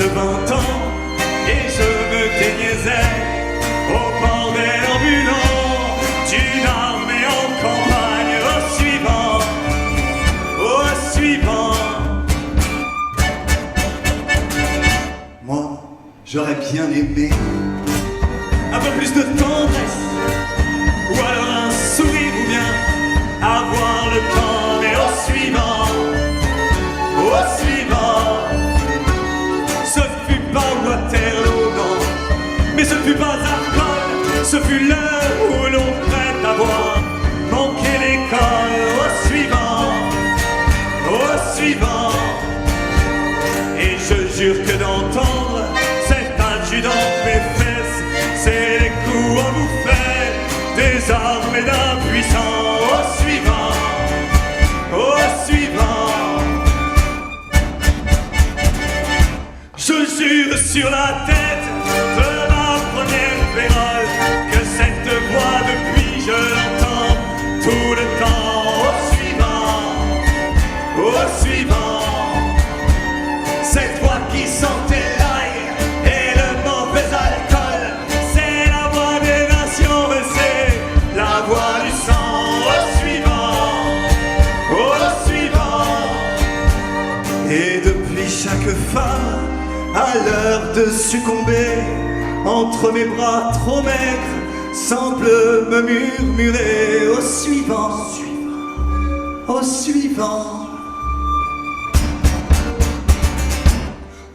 de 20 ans et je me déniaisais au bord des ambulants d'une armée en campagne. Au suivant. Moi, j'aurais bien aimé un peu plus de tendresse, ou alors un sourire, ou bien avoir le temps. Mais au suivant, ce fut pas Waterloo, non, mais ce fut pas Arcole, ce fut l'heure où l'on prête à voir manquer l'école. Au suivant, et je jure que d'entendre cet adjudant mes fesses, c'est les coups en bouffée des armées d'impuissants. Au suivant, je jure sur la tête de ma première vérole que cette voix depuis je l'entends tout le temps. Au suivant, cette voix qui sentait l'ail et le mauvais alcool, c'est la voix des nations, mais c'est la voix du sang. Au suivant, et depuis chaque femme à l'heure de succomber entre mes bras trop maigres semble me murmurer au suivant.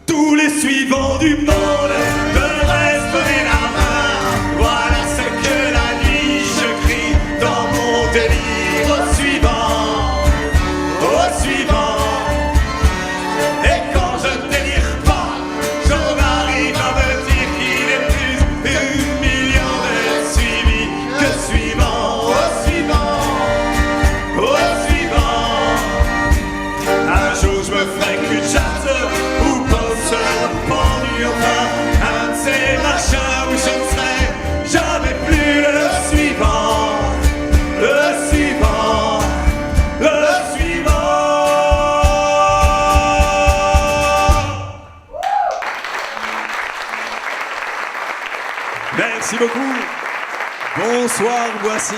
Tous les suivants du monde devraient se donner la main. Voilà ce que la nuit je crie dans mon délire. Au suivant. Et quand je ne délire pas, j'en arrive à me dire qu'il est plus d'1 million de suivis que suivant. Au suivant. Un jour je me ferai cul-de-jatte ou pendu, enfin un de ces machins où je ne serai jamais plus le suivant. Merci beaucoup. Bonsoir Boissy.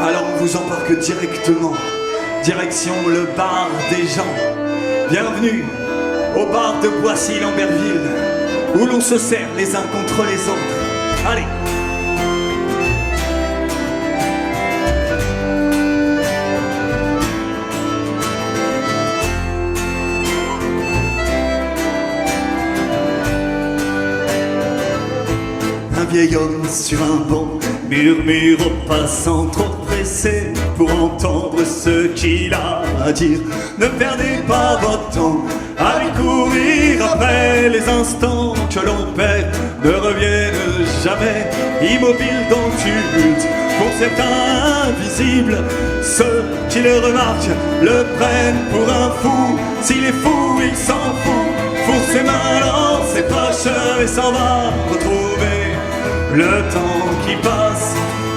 Alors on vous embarque directement, direction le bar des gens. Bienvenue au bar de Boissy-Lamberville, où l'on se sert les uns contre les autres. Allez. Un vieil homme sur un banc murmure aux passants trop pressés pour entendre ce qu'il a à dire. Ne perdez pas votre temps à lui courir après. Les instants que l'on perd ne reviennent jamais. Immobile dans le tumulte, pour certains invisibles, ceux qui le remarquent le prennent pour un fou. S'il est fou, il s'en fout, fourre ses mains dans ses poches et s'en va retrouver le temps qui passe.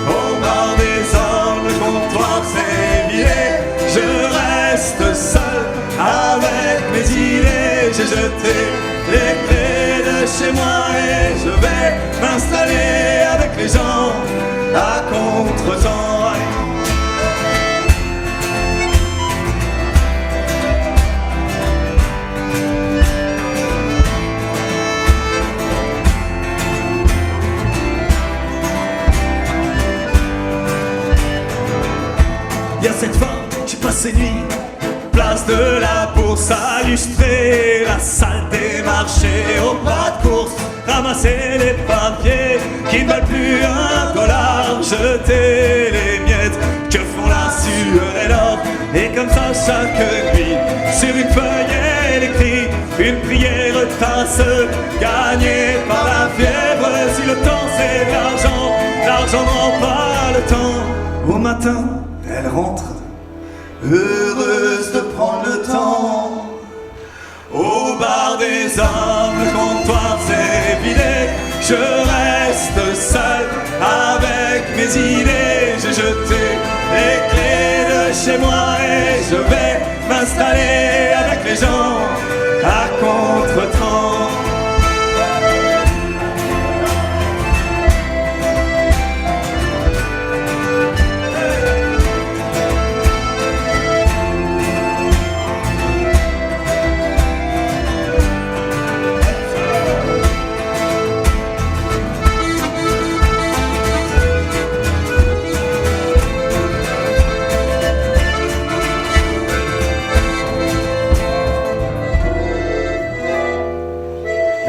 Au bar des hommes, le comptoir s'est vidé. Je reste seul avec mes idées. J'ai jeté les clés de chez moi et je vais m'installer avec les gens à contre-temps. Y'a cette femme qui passe ses nuits, place de la Bourse à lustrer la salle des marchés. Au pas de course, ramasser les papiers qui ne valent plus $1, jeter les miettes que font la sueur et l'or. Et comme ça chaque nuit, sur une feuille elle écrit une prière tasse, gagnée par la fièvre. Si le temps c'est de l'argent, l'argent n'en pas le temps. Au matin, elle rentre, heureuse de prendre le temps. Au bar des hommes, le comptoir s'est vidé. Je reste seul avec mes mes idées, j'ai jeté les clés de chez moi et je vais m'installer avec les gens à contre-temps.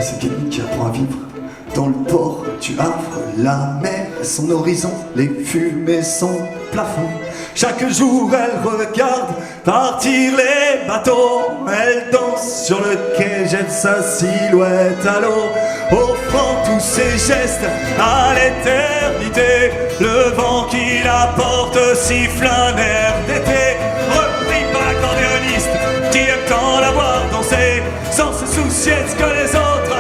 C'est Kenny qui apprend à vivre dans le port du Havre, la mer, son horizon, les fumées, son plafond. Chaque jour elle regarde partir les bateaux, elle danse sur le quai, jette sa silhouette à l'eau, offrant tous ses gestes à l'éternité. Le vent qui la porte siffle un air d'été, repris par l'accordéoniste qui aime tant la voir danser, sans se soucier de ce que les autres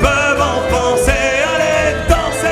peuvent en penser. Allez danser.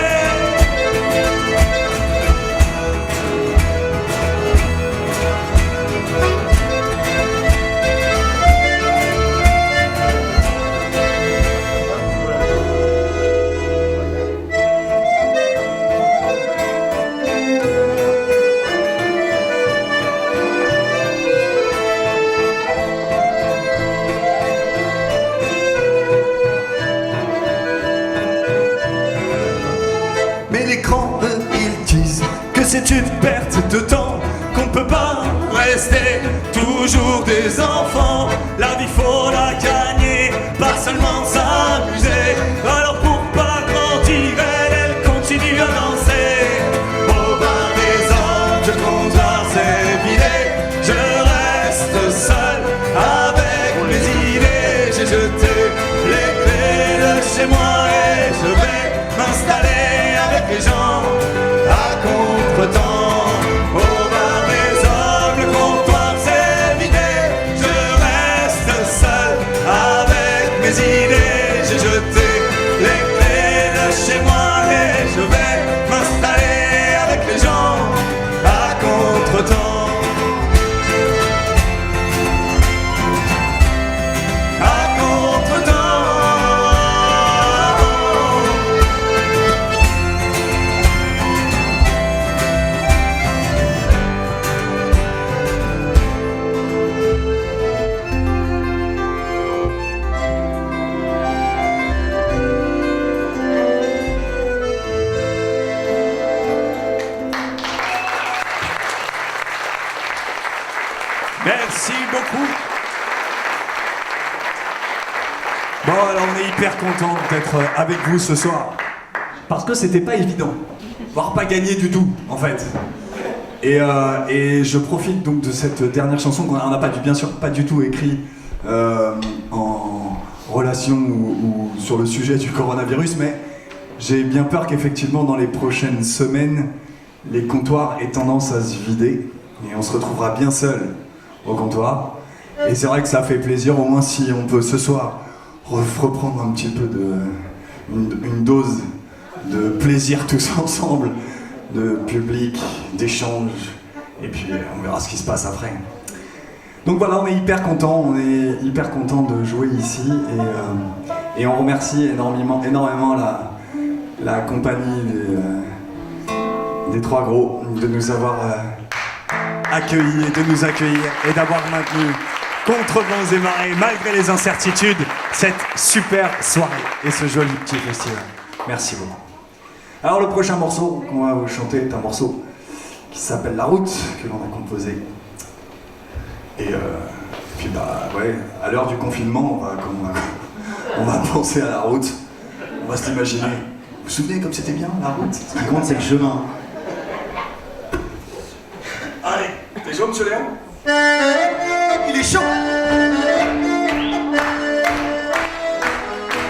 Mais les grands, eux, ils disent que c'est une perte de temps, qu'on ne peut pas rester toujours des enfants. La vie faut la gagner, pas seulement s'amuser. Alors pour pas grandir, elle continue à danser. Au bar des hommes, je comptoir s'est vidé, je reste seul avec mes idées. J'ai jeté les clés de chez moi et je vais m'installer avec les gens à contre-temps. Au bar des hommes, le comptoir s'est vidé, je reste seul avec mes idées. J'ai jeté les clés de chez moi et je vais m'installer avec les gens à contre-temps. À contre-temps. Merci beaucoup. Bon, alors on est hyper content d'être avec vous ce soir. Parce que c'était pas évident. Voire pas gagné du tout, en fait. Et je profite donc de cette dernière chanson qu'on n'a pas bien sûr pas du tout écrit en relation ou sur le sujet du coronavirus, mais j'ai bien peur qu'effectivement dans les prochaines semaines, les comptoirs aient tendance à se vider et on se retrouvera bien seul au comptoir. Et c'est vrai que ça fait plaisir, au moins si on peut ce soir reprendre un petit peu une dose de plaisir tous ensemble, de public, d'échange, et puis on verra ce qui se passe après. Donc voilà, on est hyper content de jouer ici et on remercie énormément la compagnie des Trois Gros de nous avoir accueillis et de nous accueillir et d'avoir maintenu contre vents et marées, malgré les incertitudes, cette super soirée et ce joli petit festival. Merci beaucoup. Alors le prochain morceau qu'on va vous chanter est un morceau qui s'appelle La Route, que l'on a composé. Et puis bah ouais, à l'heure du confinement, on va penser à la route, on va se l'imaginer. Vous vous souvenez comme c'était bien la route? Ce qui compte c'est le chemin. Allez, t'es chaud monsieur Léon? Il est chaud.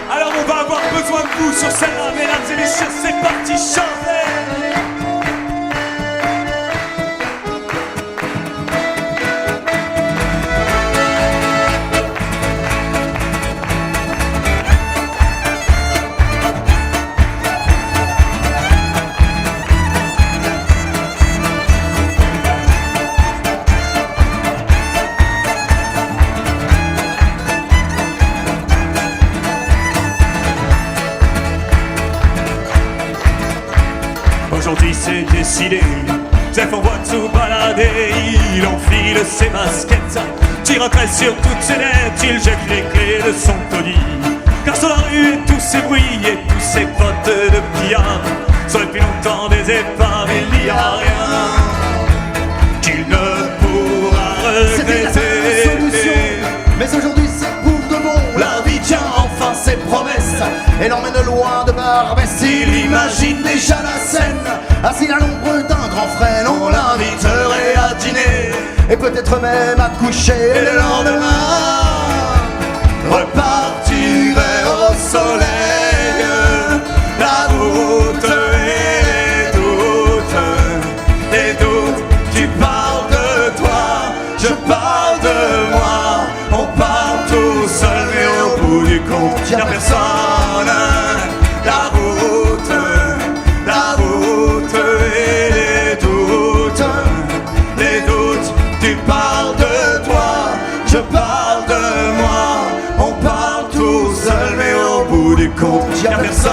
Alors on va avoir besoin de vous sur scène-là, mesdames et messieurs, c'est parti, chantez. s'est décidé. Zef envoie de se balader, il enfile ses baskets, tire un trait sur toutes ses lettres, il jette les clés de son taudis. Car sur la rue et tous ses bruits et tous ses potes de billard sont depuis longtemps des épaves, il n'y a rien qu'il ne pourra C'était la regretter. solution, mais aujourd'hui c'est pour de bon. La vie tient enfin ses promesses et l'emmène loin de Barbès. Il imagine déjà la scène, assis à l'ombre d'un grand frêne. On l'inviterait à dîner et peut-être même à coucher. Et le lendemain repartirait au soleil. La route et les doutes, tu parles de toi, je parle de moi. On parle tout seul mais au bout du compte y'a personne. La route et les doutes, tu parles de toi, je parle de moi. On parle tout seul mais au bout du compte y'a personne.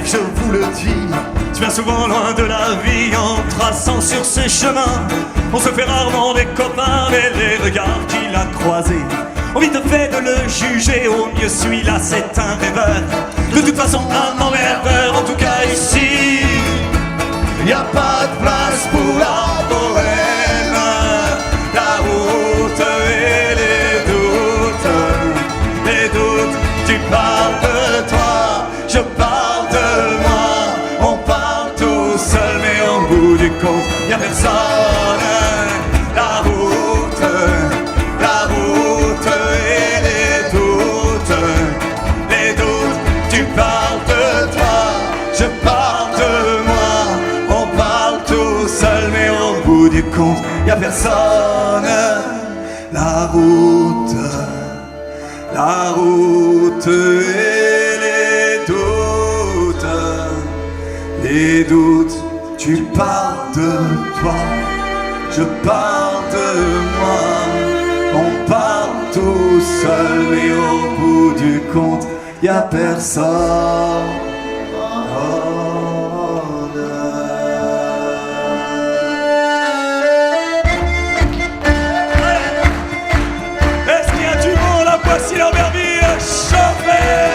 Je vous le dis, tu viens souvent loin de la vie en traçant sur ses chemins. On se fait rarement des copains, mais les regards qu'il a croisés ont vite fait de le juger. Au mieux celui-là c'est un rêveur, de toute façon un emmerdeur. En tout cas ici, y a pas de place pour la bohème. La route et les doutes, tu parles de toi, je parle de moi. On parle tout seul mais au bout du compte y'a personne. La route et les doutes, tu parles de toi, je parle de moi. On parle tout seul mais au bout du compte y'a personne. La route et les doutes, tu parles de toi, je parle de moi. On parle tout seul mais au bout du compte y'a personne. Est-ce qu'il y a du monde à Boissy-Lamberville? Chauffez!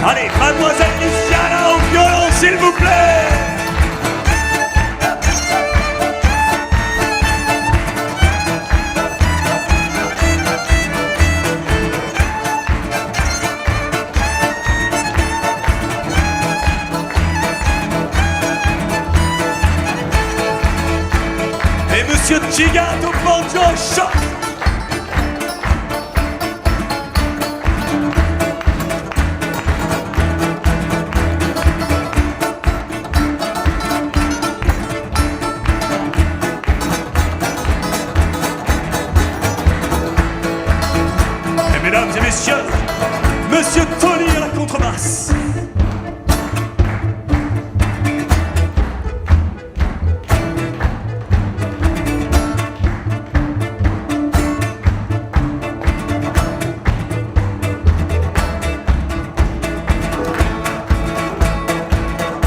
Allez, mademoiselle Luciana au violon, s'il vous plaît! Et monsieur Gigat au banjo, choc! Mesdames et messieurs, Monsieur Tony à la contrebasse.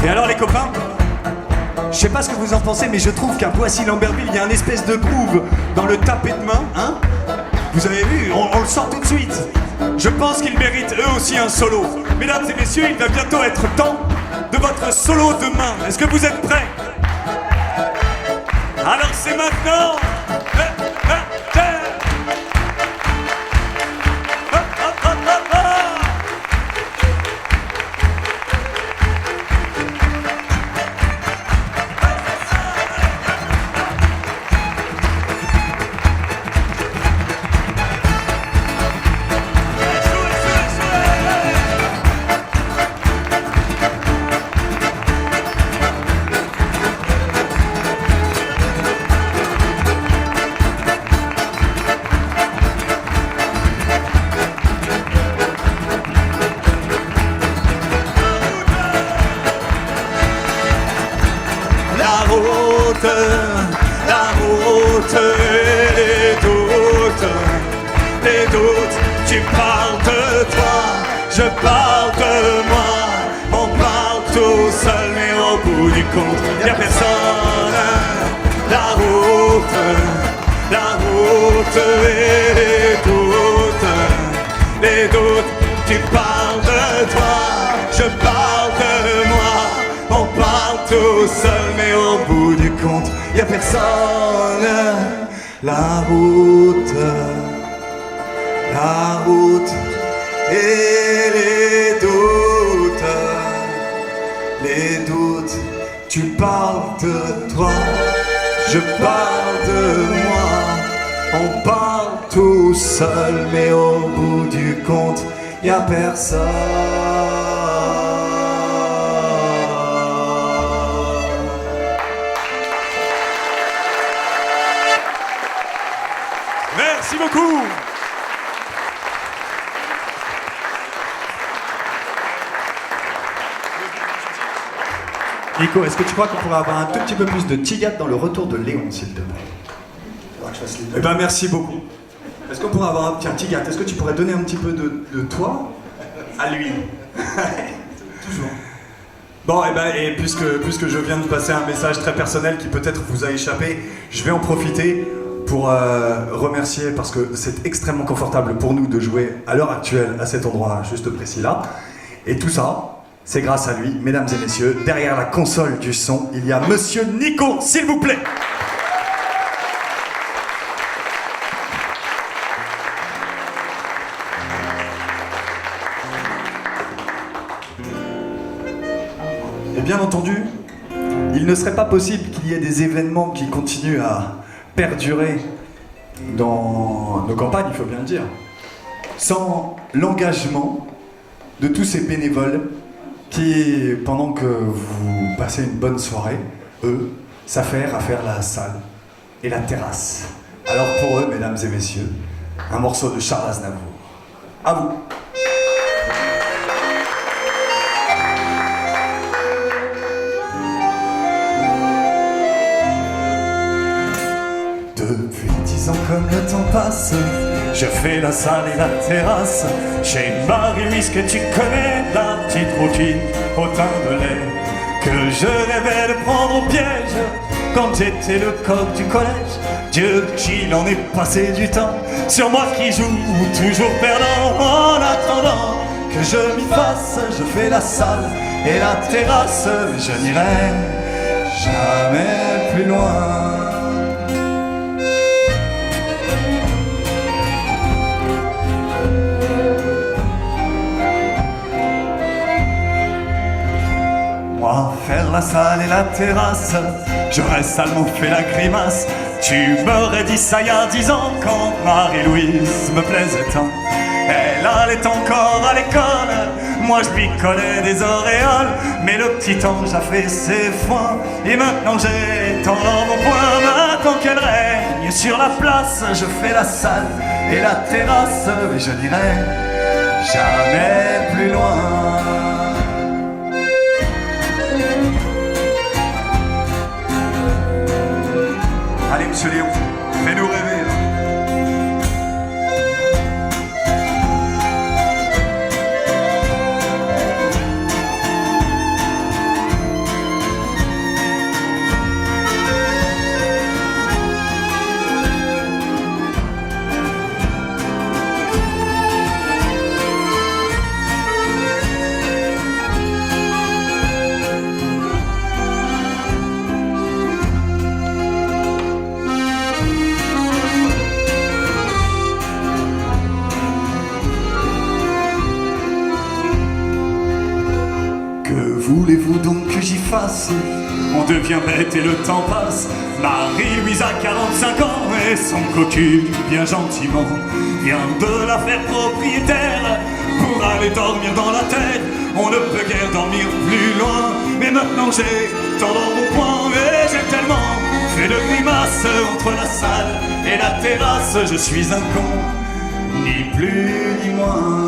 Et alors les copains, je sais pas ce que vous en pensez, mais je trouve qu'à Boissy-Lamberville, il y a un espèce de groove dans le tapé de main, hein? Vous avez vu, on le sent tout de suite. Je pense qu'ils méritent eux aussi un solo. Mesdames et messieurs, il va bientôt être temps de votre solo de main. Est-ce que vous êtes prêts? Alors c'est maintenant. les doutes, tu parles de toi, je parle de moi. On parle tout seul, mais au bout du compte, y'a personne. La route et les doutes, tu parles de toi, je parle de moi. On parle tout seul, mais au bout du compte, y'a personne. La route et les doutes, tu parles de toi, je parle de moi. On parle tout seul, mais au bout du compte, y'a personne. Merci beaucoup. Nico, est-ce que tu crois qu'on pourrait avoir un tout petit peu plus de Tigat dans le retour de Léon, s'il te plaît? Faudra que je fasse les deux. Eh ben merci beaucoup. Est-ce qu'on pourrait avoir un petit Tigat? Est-ce que tu pourrais donner un petit peu de toi à lui? Toujours. Bon, et puisque je viens de passer un message très personnel qui peut-être vous a échappé, je vais en profiter pour remercier, parce que c'est extrêmement confortable pour nous de jouer à l'heure actuelle à cet endroit juste précis là. Et tout ça, c'est grâce à lui, mesdames et messieurs. Derrière la console du son, il y a Monsieur Nico, s'il vous plaît. Et bien entendu, il ne serait pas possible qu'il y ait des événements qui continuent à perdurer dans nos campagnes, il faut bien le dire, sans l'engagement de tous ces bénévoles qui, pendant que vous passez une bonne soirée, eux, s'affairent à faire la salle et la terrasse. Alors pour eux, mesdames et messieurs, un morceau de Charles Aznavour. À vous. Depuis 10 ans comme le temps passe, je fais la salle et la terrasse chez Marie-Louise que tu connais, la petite routine au teint de lait que je rêvais de prendre au piège quand j'étais le coq du collège. Dieu qu'il en est passé du temps sur moi qui joue toujours perdant. En attendant que je m'y fasse, je fais la salle et la terrasse, mais je n'irai jamais plus loin. Moi, faire la salle et la terrasse, j'aurais salement fait la grimace. Tu m'aurais dit ça il y a 10 ans quand Marie-Louise me plaisait tant. Elle allait encore à l'école, moi je lui collais des auréoles. Mais le petit ange a fait ses foins et maintenant j'ai tant dans mon poing. Maintenant qu'elle règne sur la place, je fais la salle et la terrasse, mais je n'irai jamais plus loin. Allez, monsieur Léon, fais-nous rêver. Voulez-vous donc que j'y fasse? On devient bête et le temps passe. Marie-Louise a 45 ans et son cocu, bien gentiment, vient de la faire propriétaire pour aller dormir dans la terre. On ne peut guère dormir plus loin, mais maintenant j'ai tant dans mon coin. Et j'ai tellement fait de grimaces entre la salle et la terrasse. Je suis un con, ni plus ni moins.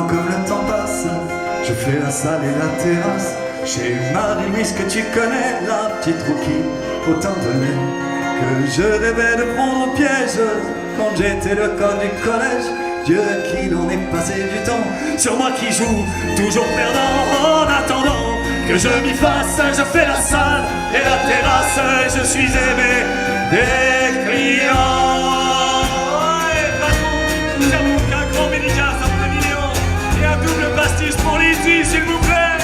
Comme le temps passe, Je fais la salle et la terrasse chez Marie-Louise que tu connais, la petite rookie, autant de lait que je rêvais de prendre au piège quand j'étais le con du collège. Dieu qu'il en est passé du temps sur moi qui joue toujours perdant. En attendant que je m'y fasse, je fais la salle et la terrasse, je suis aimé des clients. J'avoue qu'un grand dédicace à mon ami Léon et un double pastis pour Lizzie, s'il vous plaît.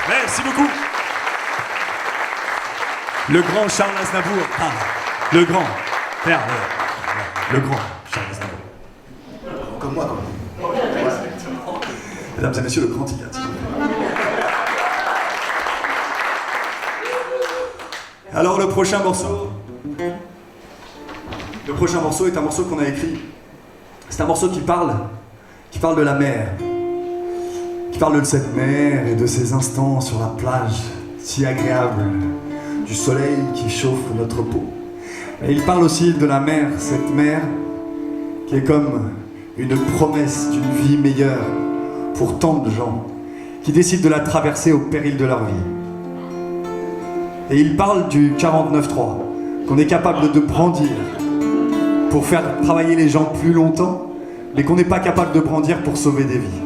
Merci beaucoup. Le grand Charles Aznavour. Le grand. Merde. Le grand Charles Aznavour. Comme moi, quoi. Mesdames et messieurs, le grand Tigati. Alors le prochain morceau est un morceau qu'on a écrit. C'est un morceau qui parle de la mer. Qui parle de cette mer et de ces instants sur la plage si agréable, du soleil qui chauffe notre peau. Et il parle aussi de la mer, cette mer qui est comme une promesse d'une vie meilleure pour tant de gens qui décident de la traverser au péril de leur vie. Et il parle du 49.3 qu'on est capable de brandir pour faire travailler les gens plus longtemps, mais qu'on n'est pas capable de brandir pour sauver des vies.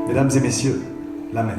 Mesdames et messieurs, la mer.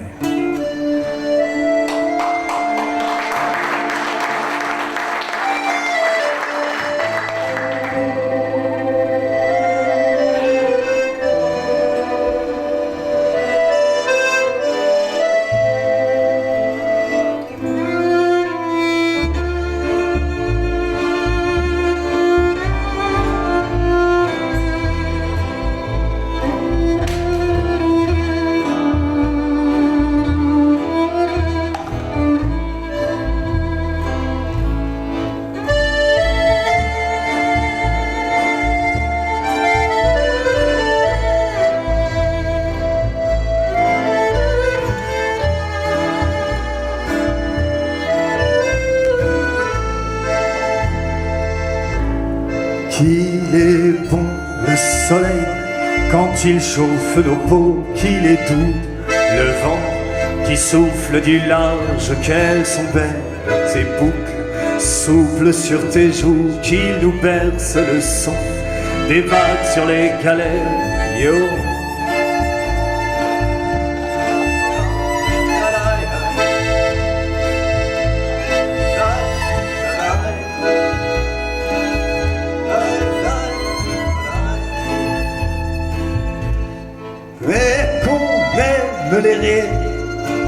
Qu'il est bon le soleil quand il chauffe nos peaux, qu'il est doux le vent qui souffle du large, qu'elles sont belles ces boucles souples sur tes joues, qu'il nous berce le son des vagues sur les galets. Yo. Les rires,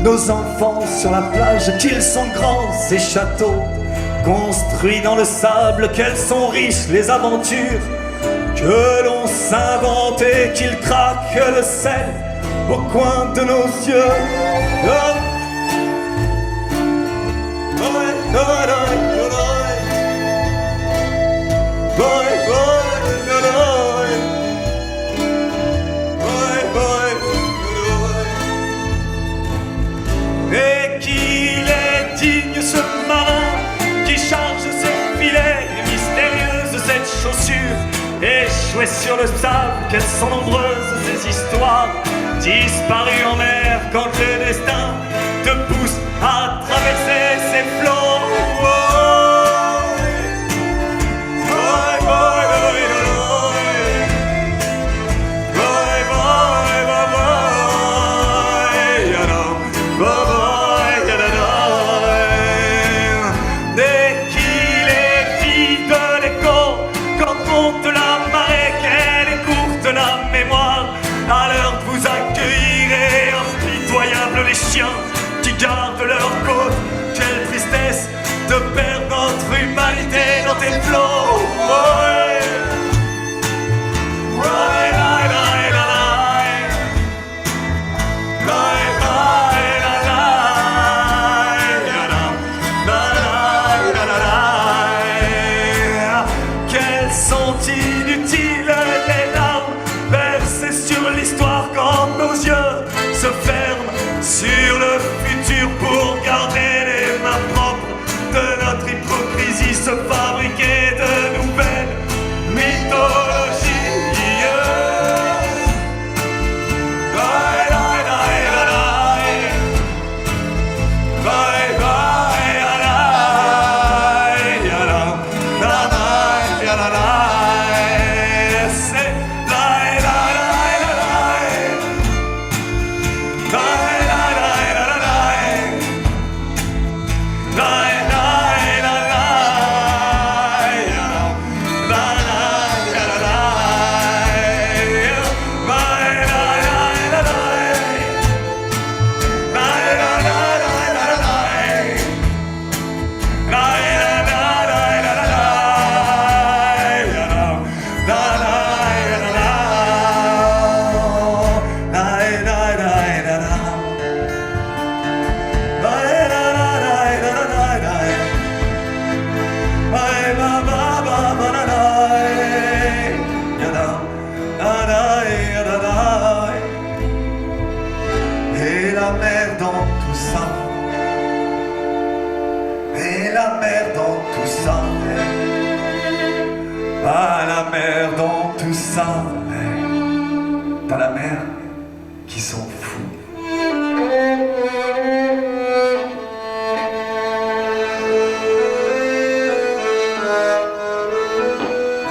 nos enfants sur la plage, qu'ils sont grands ces châteaux construits dans le sable, qu'elles sont riches les aventures que l'on s'invente et qu'ils craquent le sel au coin de nos yeux. Oh. Et qu'il est digne ce marin qui charge ses filets, mystérieuse cette chaussure échouée sur le sable, qu'elles sont nombreuses ces histoires disparues en mer quand le destin te pousse à traverser ces flots. Qui gardent leur côte, quelle tristesse de perdre notre humanité dans tes flots. Ouais. Ouais, quelles sont inutiles les larmes versées sur l'histoire quand nos yeux se ferment sur le futur pour garder les mains propres de notre hypocrisie, se fabriquer de nouvelles la mer dans tout ça. T'as la mer qui s'en fout.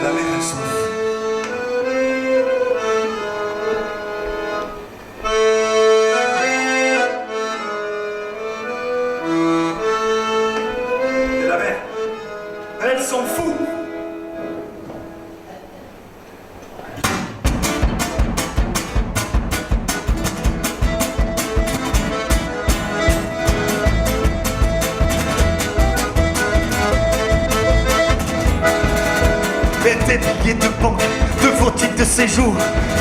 La mer, elle s'en fout. Et la mer, elle s'en fout. Des billets de banque, de vos titres de séjour,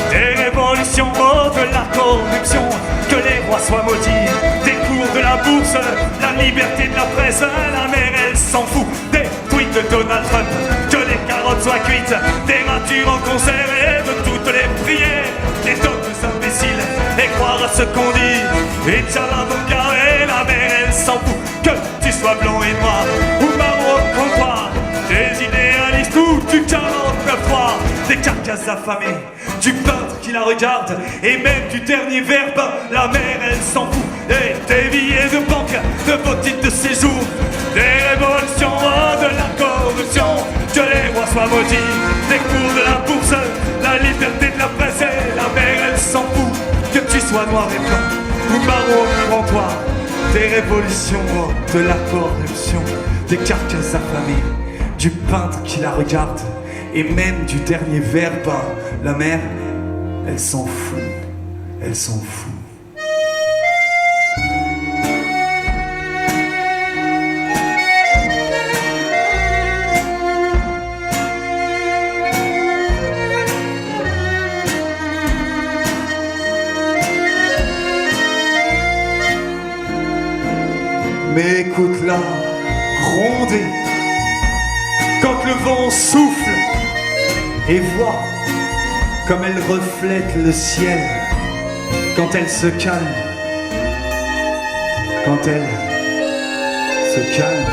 des révolutions, oh, de la corruption, que les rois soient maudits, des cours de la bourse, la liberté de la presse, la mer elle s'en fout, des tweets de Donald Trump, que les carottes soient cuites, des ratures en concert et de toutes les prières, les d'autres imbéciles, et croire à ce qu'on dit, et Tchalabonga et la mer elle s'en fout, que tu sois blanc et noir, ou marron au comptoir, des idéalistes ou du 49.3, des carcasses affamées, du peintre qui la regarde, et même du dernier verbe, la mer elle s'en fout, et des billets de banque, de vos titres de séjour, des révolutions, oh, de la corruption, que les rois soient maudits, des cours de la bourse, la liberté de la presse, et la mer elle s'en fout, que tu sois noir et blanc, ou marron au comptoir, des révolutions, oh, de la corruption, des carcasses affamées, du peintre qui la regarde, et même du dernier verbe, la mer, elle s'en fout, elle s'en fout. Mais écoute-la gronder quand le vent souffle et vois comme elle reflète le ciel quand elle se calme, quand elle se calme.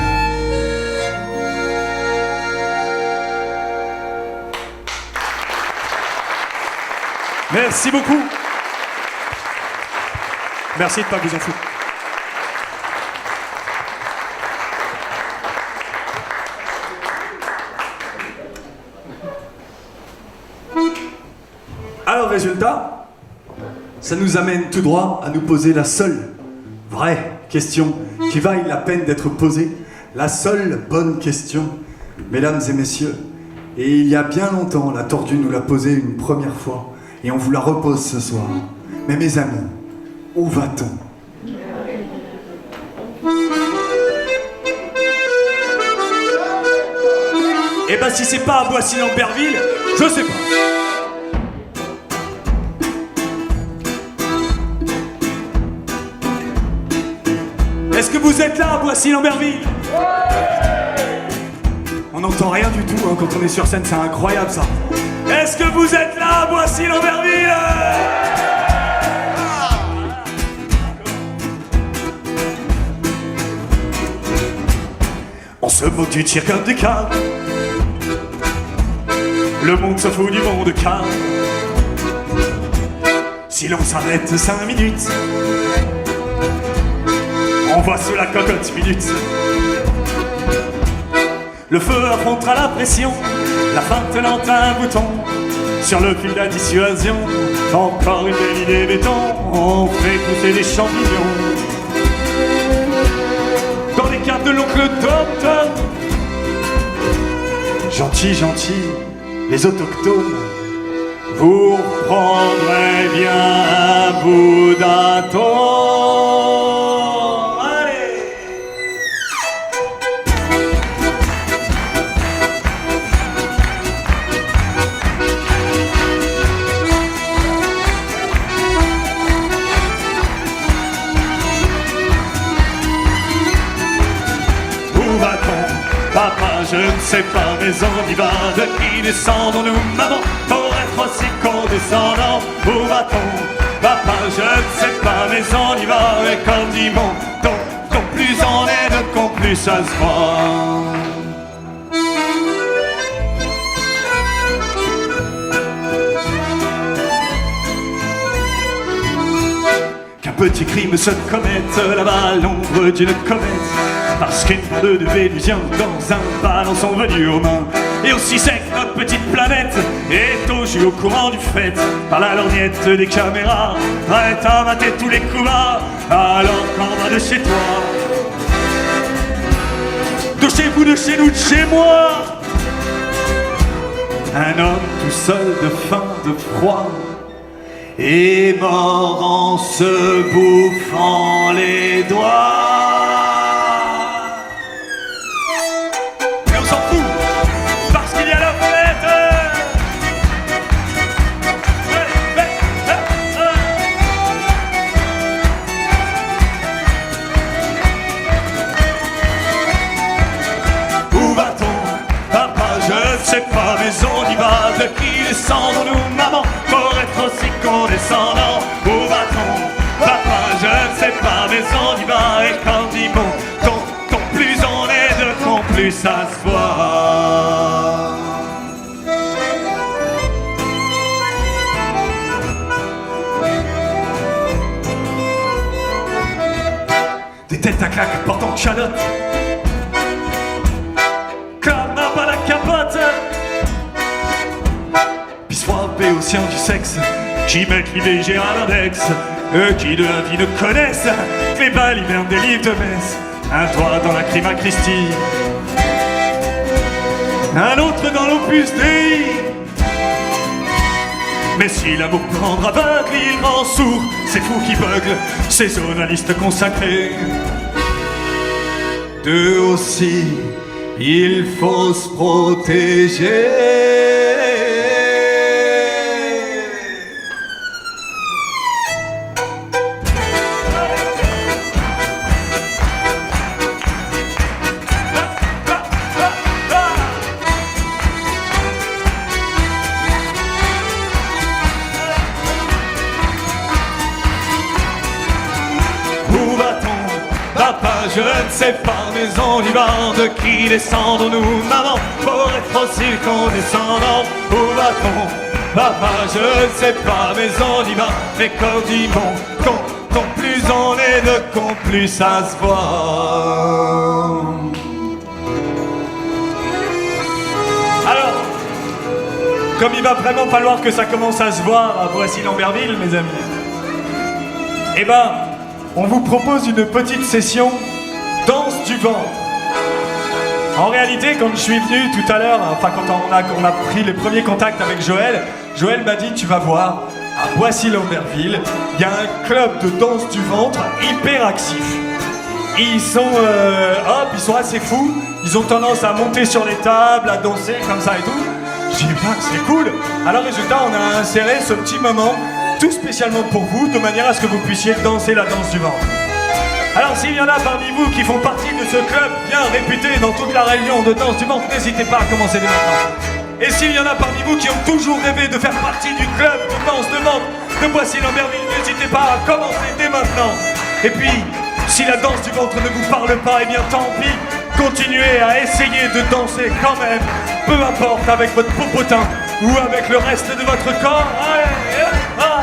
Merci beaucoup. Merci de ne pas vous en foutre. Alors résultat, ça nous amène tout droit à nous poser la seule vraie question qui vaille la peine d'être posée, la seule bonne question, mesdames et messieurs. Et il y a bien longtemps, la tordue nous l'a posée une première fois, et on vous la repose ce soir. Mais mes amis, où va-t-on ? Eh ben si c'est pas à Boissy-Lamberville, je sais pas. Est-ce que vous êtes là à Boissy-Lamberville? On n'entend rien du tout hein, quand on est sur scène, c'est incroyable ça. Est-ce que vous êtes là à Boissy-Lamberville? On se moque du tir comme du car. Le monde se fout du monde car. Si l'on s'arrête 5 minutes, on voit sous la cocotte minute. Le feu affrontera la pression, la fin tenant un bouton. Sur le fil de la dissuasion, encore une belle idée béton. On fait pousser des champignons dans les caves de l'oncle Docteur. Gentil, gentil, les autochtones, Vous prendrez bien un bout d'atome. Allez! Où va-t-on? Papa, je ne sais pas, mais on y va. De qui descendons-nous, maman, pour être aussi condescendant? Où va-t-on? Papa, je ne sais pas, mais on y va. Et comme dit mon ton plus on est, de plus ça se voit. petit crime se commette là-bas à l'ombre d'une comète. Parce qu'une bande de Vénusiens dans un ballon sont venus aux mains. Et aussi c'est que notre petite planète est au jus au courant du fait. Par la lorgnette des caméras, prête à mater tous les coups bas. Alors qu'en bas de chez toi, de chez vous, de chez nous, de chez moi, un homme tout seul de faim, de froid, est mort en se bouffant les doigts. Mais on s'en fout, parce qu'il y a la fête. Où va-t-on, papa? Je ne sais pas, mais on y va. De qui descendons-nous, maman, pour être aussi condescendant? Où va-t-on, papa? Je ne sais pas, mais on y va. Et quand dit bon, ton plus on est de ton plus ça se voit. Des têtes à claques portant chalotte, comme un bal à capote, puis se frapper au sien du sexe, qui mettent l'IVG à l'index. Eux qui de la vie ne connaissent que les balles hivernent des livres de messe. Un doigt dans la crime à Christie, un autre dans l'opus Dei. Mais si l'amour peut rendre aveugle, il rend sourd. C'est fou qui beugle ces journalistes consacrés. D'eux aussi, il faut se protéger. Où va-t-on, papa? Je ne sais pas, mais on y va. De qui descendons-nous, maman, pour être aussi condescendant? Où va-t-on, papa? Je ne sais pas, mais on y va. Mais quand dit bon, ton plus on est de con, plus ça se voit. Alors, comme il va vraiment falloir que ça commence à se voir à Boissy-Lamberville, mes amis, eh ben, on vous propose une petite session danse du ventre. En réalité, quand je suis venu tout à l'heure, enfin quand on a pris les premiers contacts avec Joël, Joël m'a dit, tu vas voir, à Boissy-Lamberville, il y a un club de danse du ventre hyper actif. Ils sont assez fous, ils ont tendance à monter sur les tables, à danser comme ça et tout. J'ai dit, c'est cool. Alors résultat, on a inséré ce petit moment tout spécialement pour vous, de manière à ce que vous puissiez danser la danse du ventre. Alors s'il y en a parmi vous qui font partie de ce club bien réputé dans toute la région de danse du ventre, n'hésitez pas à commencer dès maintenant. Et s'il y en a parmi vous qui ont toujours rêvé de faire partie du club de danse de ventre de Boissy-Lamberville, n'hésitez pas à commencer dès maintenant. Et puis, si la danse du ventre ne vous parle pas, eh bien tant pis, continuez à essayer de danser quand même, peu importe avec votre popotin ou avec le reste de votre corps. Allez, ah.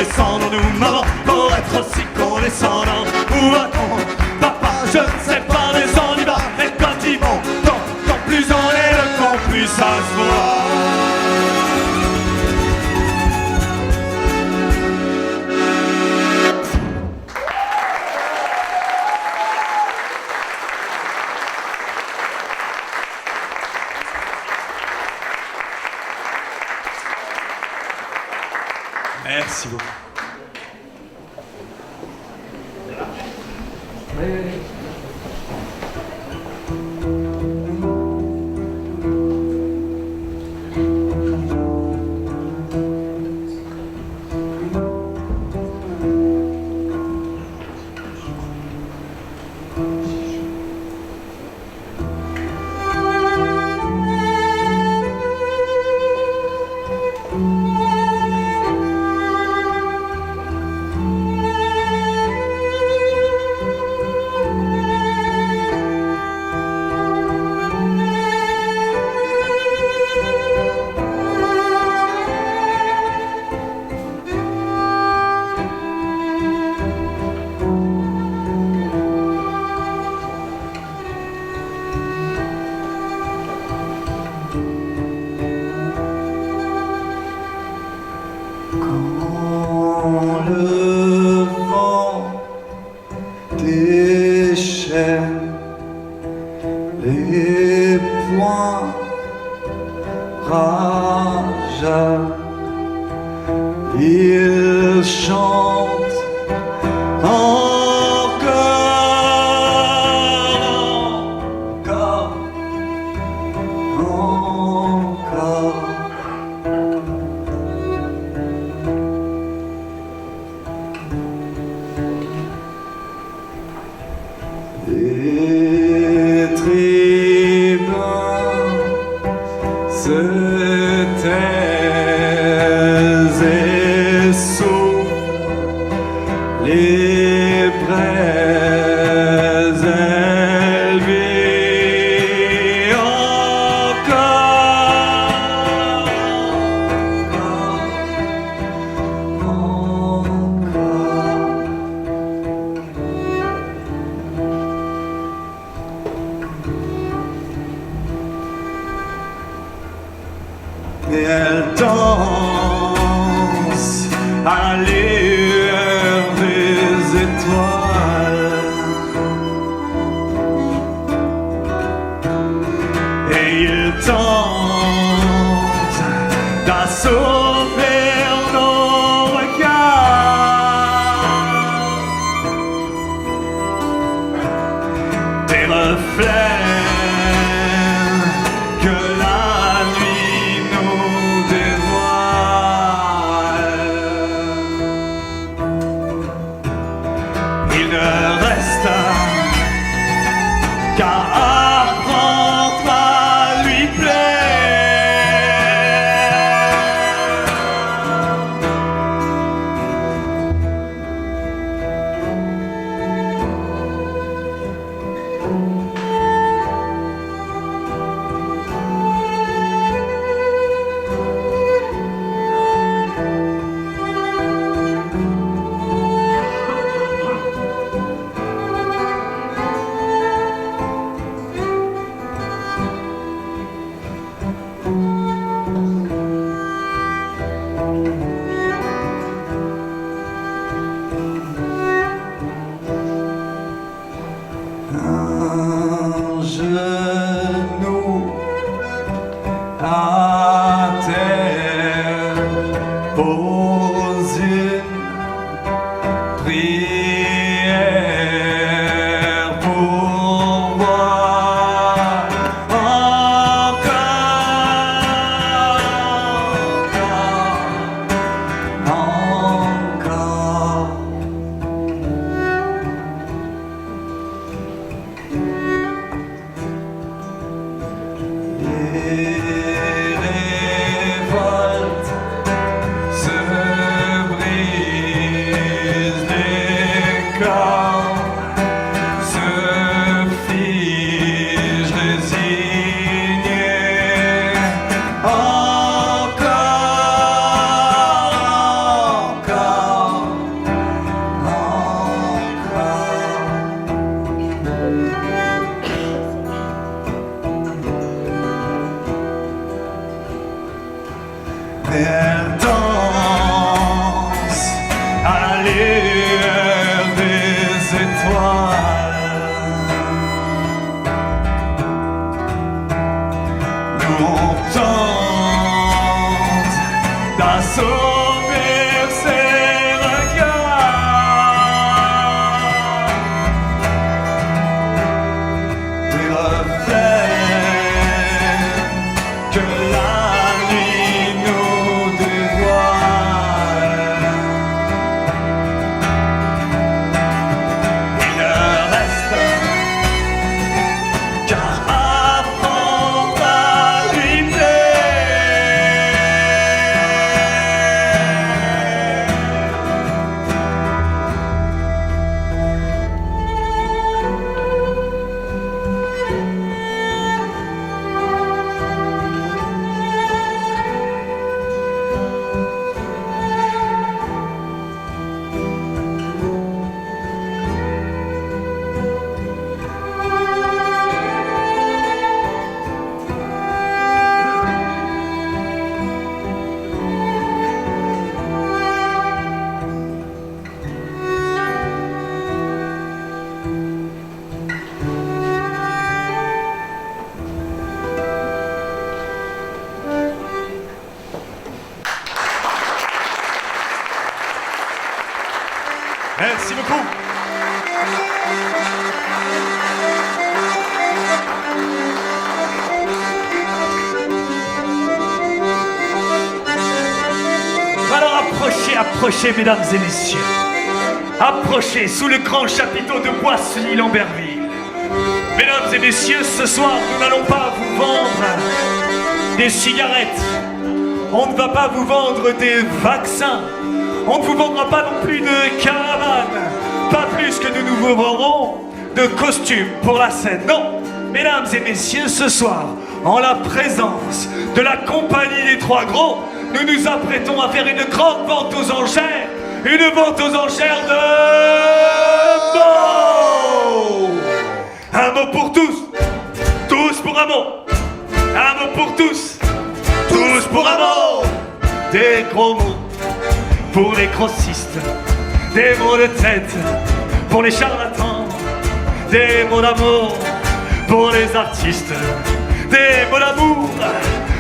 descendons-nous, maman, pour être aussi condescendant? Où va-t-on, papa? Je ne sais pas, mais on y va. Et quand ils vont, tant plus on est le con, plus ça se voit. Merci beaucoup. Quand le vent déchaîne les poings rageants, il chante encore, encore. Les tribuns se taisent et soufflent, les braises élevées encore. Et elle danse à la lueur des étoiles. Et il tente d'assouvir nos regards. Des reflets que la nuit nous dévoile. Il ne reste qu'à apprendre à lui Un genou à terre pose une prière pour voir encore. Les révoltes se brisent, les Merci beaucoup. Alors approchez, approchez, mesdames et messieurs. Approchez sous le grand chapiteau de Boissy-Lamberville. Mesdames et messieurs, ce soir, nous n'allons pas vous vendre des cigarettes. On ne va pas vous vendre des vaccins. On ne vous vendra pas non plus de caravanes. Pas plus que nous vous vendrons de costumes pour la scène. Non, mesdames et messieurs, ce soir, en la présence de la compagnie des Trois Gros, nous nous apprêtons à faire une grande vente aux enchères. Une vente aux enchères de mots. Un mot pour tous. Tous pour un mot. Un mot pour tous. Tous pour un mot. Des gros mots pour les grossistes. Des mots de tête pour les charlatans. Des mots d'amour pour les artistes. Des mots d'amour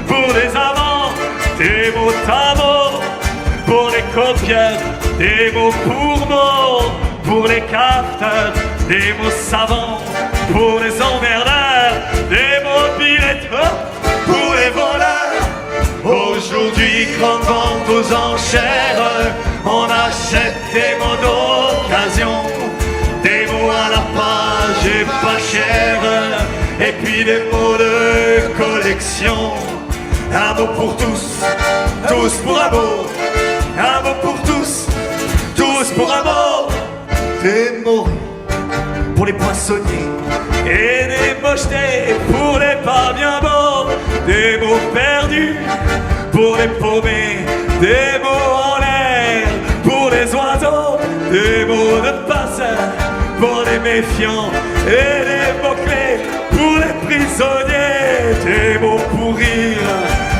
pour les amants. Des mots d'amour pour les copieurs. Des mots pour mots pour les capteurs. Des mots savants pour les emmerdeurs. Des mots billettes pour les voleurs. Aujourd'hui, grande vente aux enchères. On achète des mots d'occasion. Des mots à la page et pas cher. Et puis des mots de collection. Un mot pour tous, tous pour un mot. Un mot pour tous, tous pour un mot. Des mots pour les poissonniers et des mochetés pour les pas bien beaux. Des mots perdus pour les paumés. Des mots en l'air pour les oiseaux. Des mots de passeurs pour les méfiants. Et des mots-clés pour les prisonniers. Des mots pour rire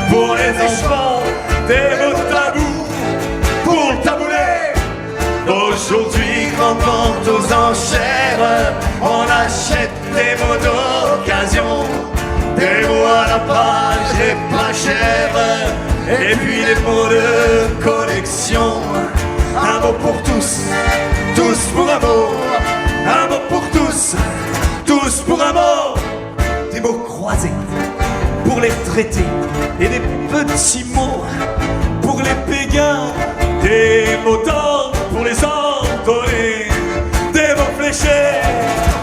pour les enfants. Des mots tabous pour le taboulet. Aujourd'hui, grande vente aux enchères. On achète des mots d'occasion. Des mots à la page et pas cher. Et puis des mots de collection. Un mot pour tous, tous pour un mot. Un mot pour tous, tous pour un mot. Des mots croisés pour les traités. Et des petits mots pour les pégins. Des mots d'or pour les ordonnés. Des mots fléchés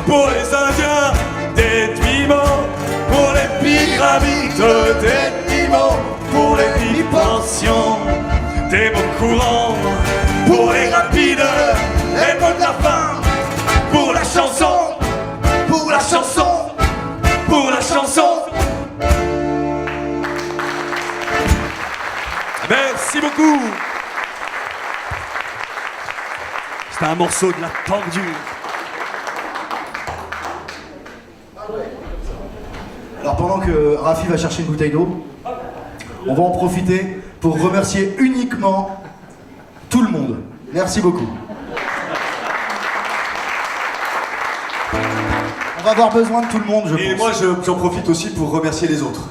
pour les indiens. Des demi-mots pour les pyramides. Des demi-mots pour les demi-pensions. Des mots courants pour les rapides. Les mots de la fin pour la chanson. Pour la chanson. Pour la chanson. Merci beaucoup. C'était un morceau de la tordure. Alors pendant que Rafi va chercher une bouteille d'eau, on va en profiter pour remercier uniquement tout le monde. Merci beaucoup. On va avoir besoin de tout le monde, je pense. Et moi, j'en profite aussi pour remercier les autres.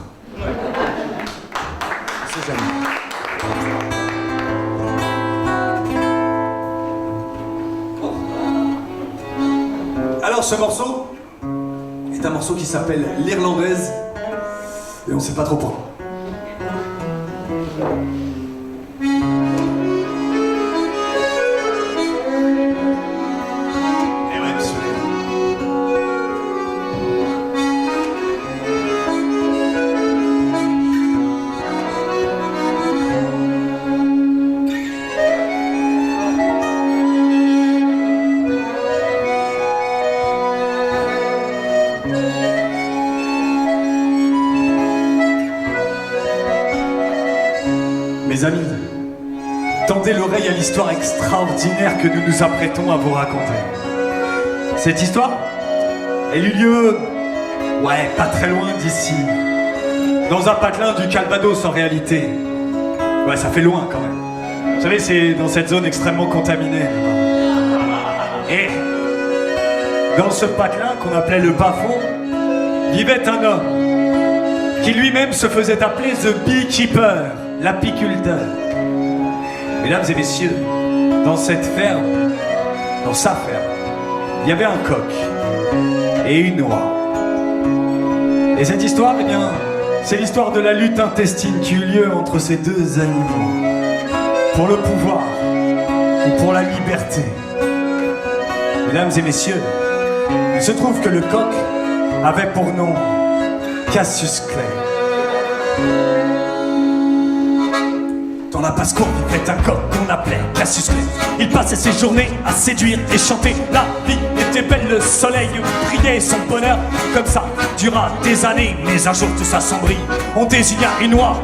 C'est jamais. Alors, ce morceau est un morceau qui s'appelle L'Irlandaise. Et on sait pas trop pourquoi. Et ouais, monsieur. Mes amis, tendez l'oreille à l'histoire extraordinaire que nous nous apprêtons à vous raconter. Cette histoire, elle eut lieu, ouais, pas très loin d'ici, dans un patelin du Calvados en réalité. Ouais, ça fait loin quand même. Vous savez, c'est dans cette zone extrêmement contaminée. Et dans ce patelin qu'on appelait le bas-fond, vivait un homme qui lui-même se faisait appeler The Beekeeper, l'apiculteur. Mesdames et messieurs, dans cette ferme, dans sa ferme, il y avait un coq et une oie. Et cette histoire, eh bien, c'est l'histoire de la lutte intestine qui eut lieu entre ces deux animaux. Pour le pouvoir ou pour la liberté. Mesdames et messieurs, il se trouve que le coq avait pour nom Cassius Clay. Dans la basse-cour vivait un coq qu'on appelait Cassius Clay. Il passait ses journées à séduire et chanter. La vie était belle, le soleil brillait, son bonheur comme ça dura des années. Mais un jour tout s'assombrit. On désigna une oie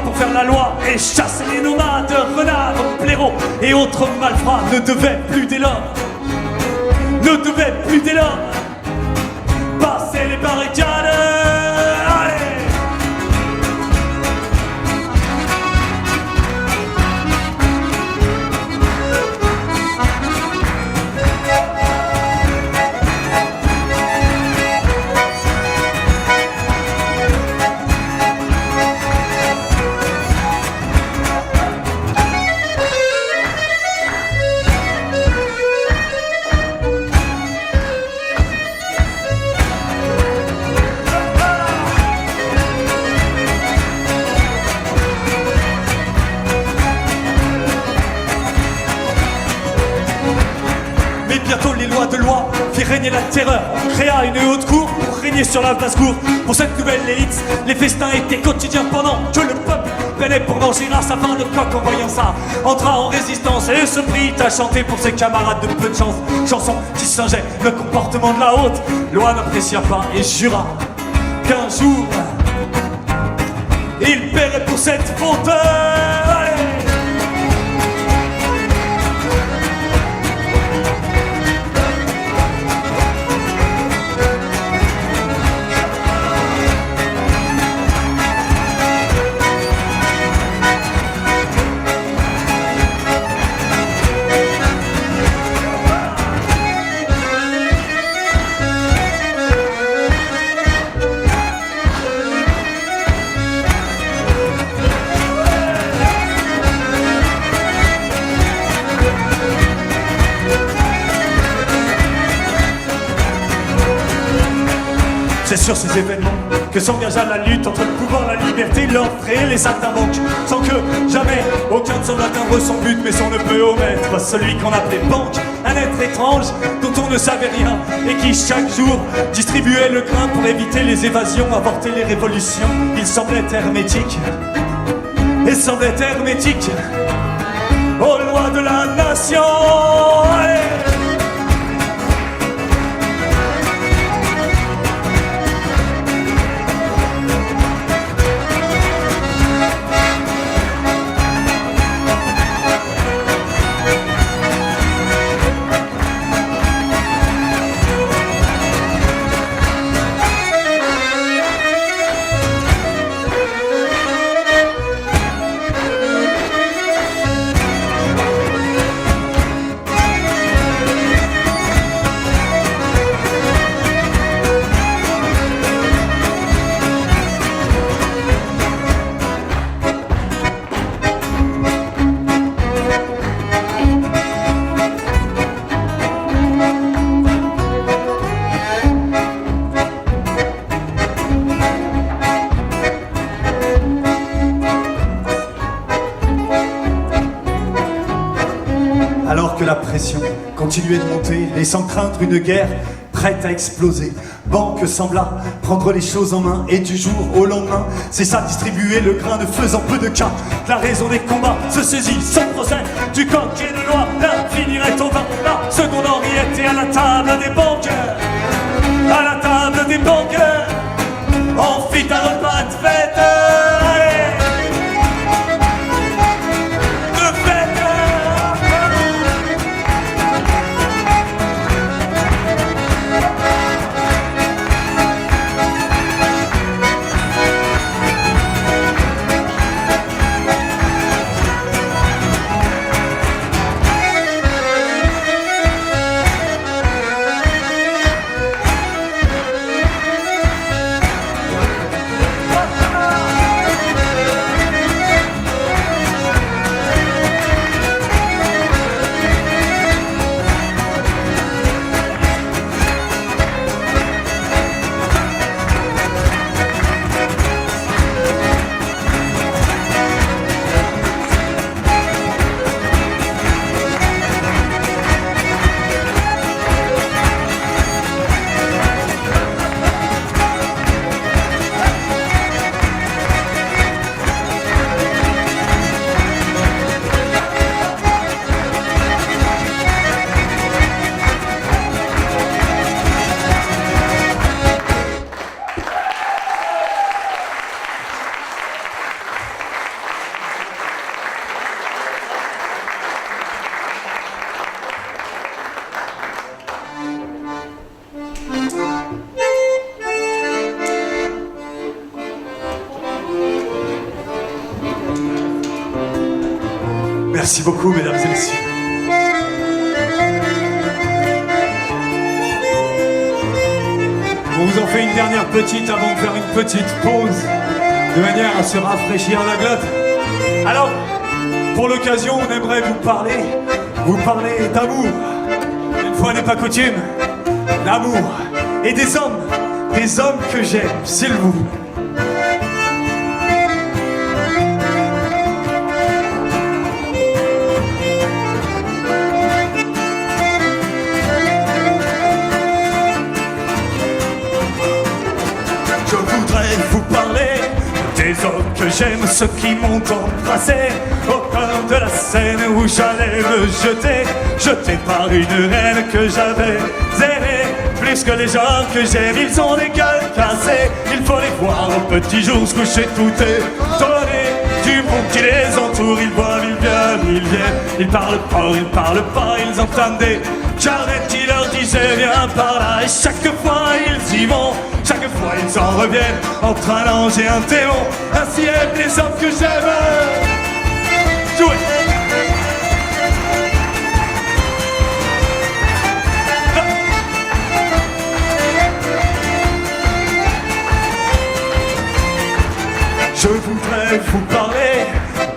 pour faire la loi et chasser les nomades, renards, blaireaux et autres malfrats. Ne devaient plus dès lors passer les barricades. Allez! De loi fit régner la terreur. On créa une haute cour pour régner sur la basse-cour. Pour cette nouvelle élite, les festins étaient quotidiens pendant que le peuple peinait pour manger à sa faim. Le coq, en voyant ça, entra en résistance et se prit à chanter pour ses camarades de peu de chance. Chanson qui singeait le comportement de la haute loi, n'apprécia pas et jura qu'un jour il paierait pour cette faute. C'est sur ces événements que s'engagea la lutte entre le pouvoir, la liberté, l'ordre et les saltimbanques. Sans que jamais aucun ne semble atteindre son but, mais son ne peut omettre celui qu'on appelait banque. Un être étrange dont on ne savait rien et qui chaque jour distribuait le grain pour éviter les évasions, avorter les révolutions. Il semblait hermétique aux lois de la nation. Allez! Alors que la pression continuait de monter, laissant craindre une guerre prête à exploser, Banque sembla prendre les choses en main et du jour au lendemain cessa de distribuer le grain, ne faisant peu de cas. La raison des combats se saisit sans procès du coq et de loi. L'un finirait au vin, la seconde Henriette et à la table des banques. À la table des banques, on fit un repas de fête. Merci beaucoup, mesdames et messieurs. On vous en fait une dernière petite avant de faire une petite pause, de manière à se rafraîchir la glotte. Alors, pour l'occasion, on aimerait vous parler d'amour. Une fois n'est pas coutume, d'amour. Et des hommes que j'aime, s'il vous plaît. Je voudrais vous parler des hommes que j'aime, ceux qui m'ont embrassé au bord de la Seine où j'allais me jeter par une reine que j'avais aimée. Plus que les hommes que j'aime, ils ont des gueules cassées. Il faut les voir au petit jour se coucher tout étonné du monde qui les entoure. Ils boivent, ils viennent, ils parlent pas, ils entendent des charrettes qui leur disaient viens par là. Et chaque fois ils y vont, chaque fois ils en reviennent entre un ange et un démon. Ainsi aiment les hommes que j'aime. Jouez. Je voudrais vous parler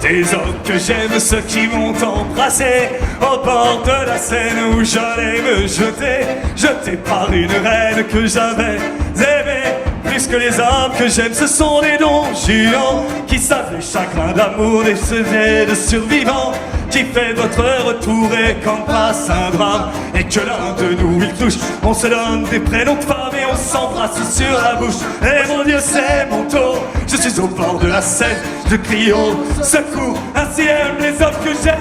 des hommes que j'aime, ceux qui m'ont embrassé au bord de la Seine où j'allais me jeter par une reine que j'avais aimée. Plus que les hommes que j'aime, ce sont les Don Juan qui savent les chagrins d'amour, des sujets de survivants, qui fait votre retour et quand passe un drame et que l'un de nous il touche, on se donne des prénoms de femmes et on s'embrasse sur la bouche. Et mon Dieu, c'est mon tour, je suis au bord de la Seine, je crie au secours. Ainsi aiment les hommes que j'aime.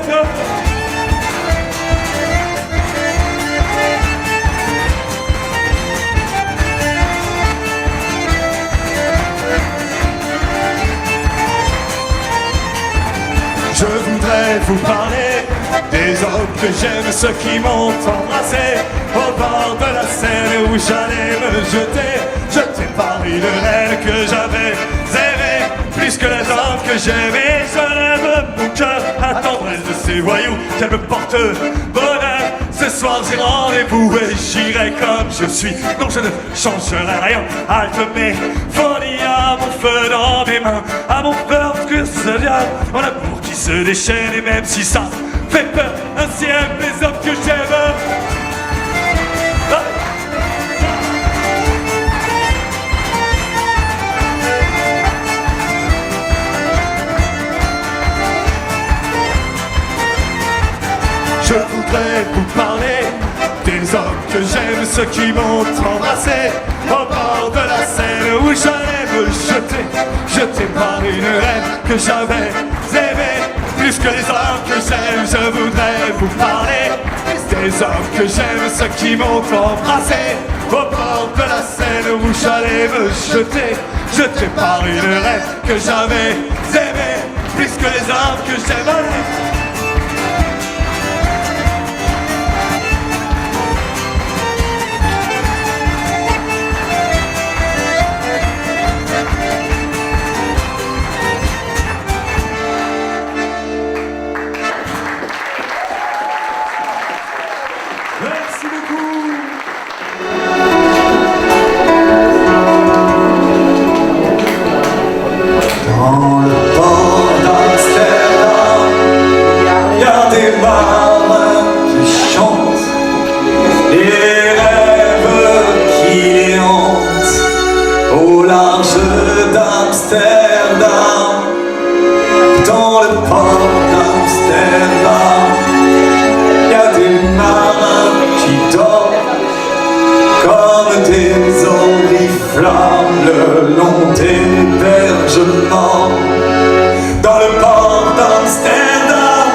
Je voudrais vous parler des hommes que j'aime, ceux qui m'ont embrassé au bord de la Seine où j'allais me jeter par une reine que j'avais aimée. Plus que les hommes que j'aime, et je lève mon cœur à la tendresse de ces voyous qu'elle me porte bonheur. Ce soir j'ai rendez-vous et j'irai comme je suis. Non, je ne changerai rien, halte mes folies à mon feu dans mes mains, à mon peur que ce diable, mon amour qui se déchaîne. Et même si ça fait peur, ainsi aiment les hommes que j'aime. Je voudrais vous parler des hommes que j'aime, ceux qui m'ont embrassé au bord de la Seine où j'allais me jeter par une reine que j'avais aimée. Plus que les hommes que j'aime, je voudrais vous parler des hommes que j'aime, ceux qui m'ont embrassé au bord de la Seine où j'allais me jeter par une reine que j'avais aimée. Plus que les hommes que j'aime. Merci beaucoup. Dans le port d'Amsterdam, y a des marins qui chantent, des rêves qui les hantent. Au large d'Amsterdam, dans le port d'Amsterdam, y a des marins qui dorment comme des oriflammes le long des bergements. Dans le port d'Amsterdam,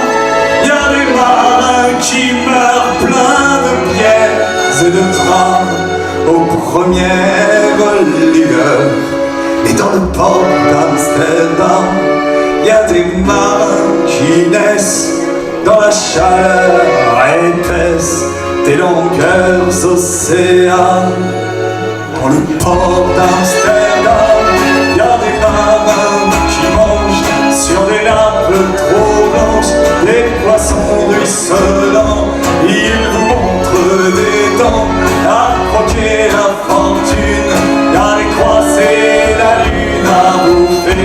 y a des marins qui meurent pleins de pierres et de trames aux premières lueurs. Et dans le port d'Amsterdam, y a des marins qui naissent dans la chaleur épaisse des longueurs océanes. Dans le port d'Amsterdam, y a des marins qui mangent sur des nappes trop blanches les poissons ruisselants, ils vous montrent des dents à croquer la fortune, à les croiser la lune, à bouffer